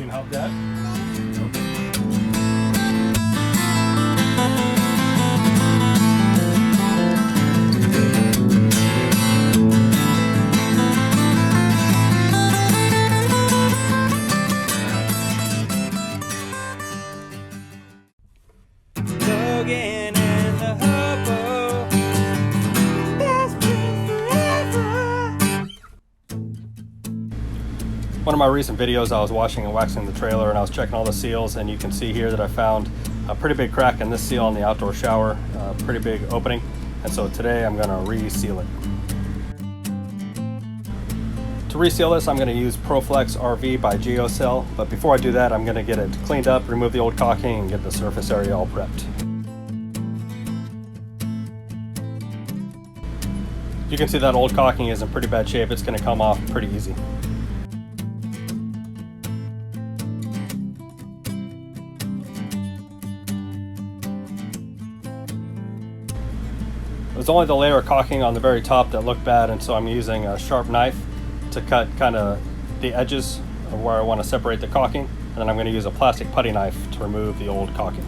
You can help Dad? One of my recent videos, I was washing and waxing the trailer and I was checking all the seals, and you can see here that I found a pretty big crack in this seal on the outdoor shower, a pretty big opening, and so today I'm going to reseal it. To reseal this, I'm going to use Proflex RV by Reseal, but before I do that, I'm going to get it cleaned up, remove the old caulking, and get the surface area all prepped. You can see that old caulking is in pretty bad shape. It's going to come off pretty easy. It was only the layer of caulking on the very top that looked bad, and so I'm using a sharp knife to cut kind of the edges of where I want to separate the caulking, and then I'm going to use a plastic putty knife to remove the old caulking.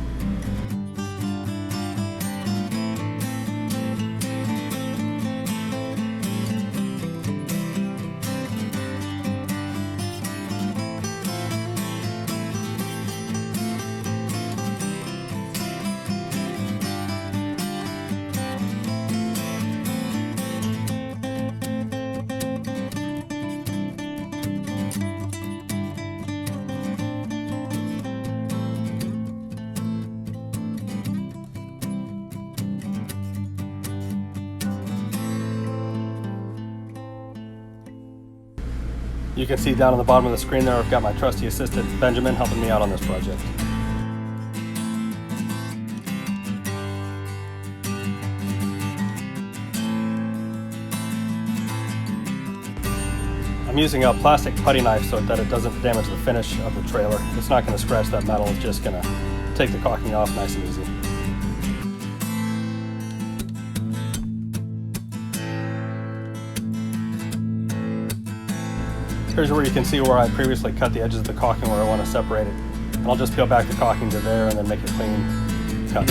You can see down on the bottom of the screen there, I've got my trusty assistant, Benjamin, helping me out on this project. I'm using a plastic putty knife so that it doesn't damage the finish of the trailer. It's not going to scratch that metal, it's just going to take the caulking off nice and easy. Here's where you can see where I previously cut the edges of the caulking where I want to separate it. And I'll just peel back the caulking to there and then make a clean cut.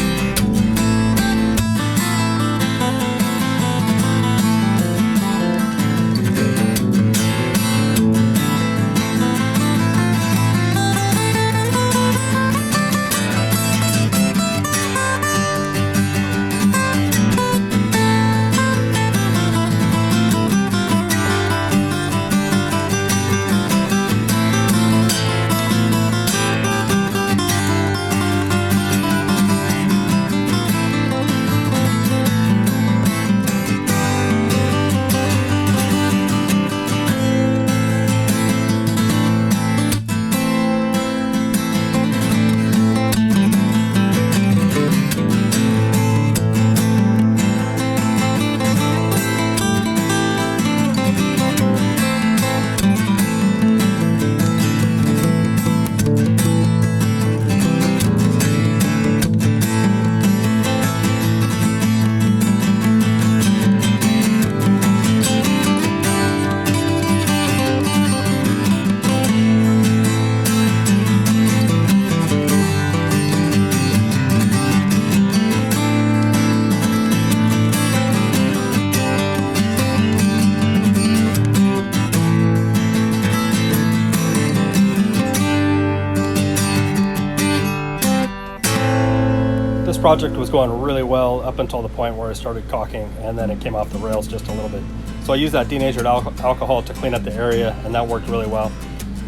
This project was going really well up until the point where I started caulking, and then it came off the rails just a little bit. So I used that denatured alcohol to clean up the area, and that worked really well.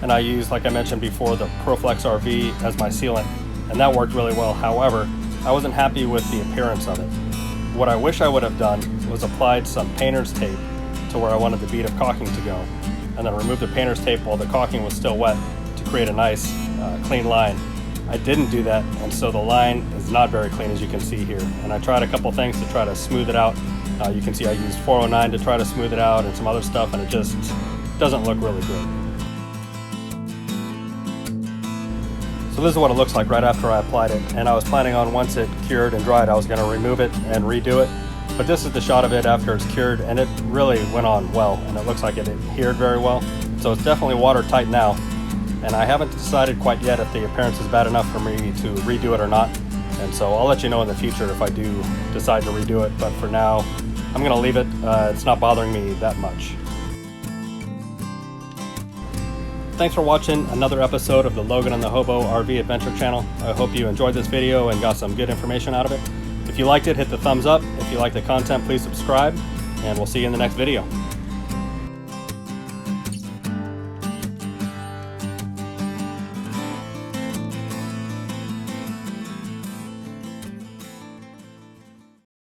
And I used, like I mentioned before, the Proflex RV as my sealant, and that worked really well. However, I wasn't happy with the appearance of it. What I wish I would have done was applied some painter's tape to where I wanted the bead of caulking to go, and then remove the painter's tape while the caulking was still wet to create a nice clean line. I didn't do that, and so the line is not very clean, as you can see here. And I tried a couple things to try to smooth it out. You can see I used 409 to try to smooth it out and some other stuff, and it just doesn't look really good. So this is what it looks like right after I applied it, and I was planning on, once it cured and dried, I was going to remove it and redo it. But this is the shot of it after it's cured, and it really went on well, and it looks like it adhered very well. So it's definitely watertight now. and I haven't decided quite yet if the appearance is bad enough for me to redo it or not. And so I'll let you know in the future if I do decide to redo it, but for now I'm going to leave it. It's not bothering me that much. Thanks for watching another episode of the Logan and the Hobo RV Adventure channel. I hope you enjoyed this video and got some good information out of it. If you liked it, hit the thumbs up. If you like the content, please subscribe, and we'll see you in the next video.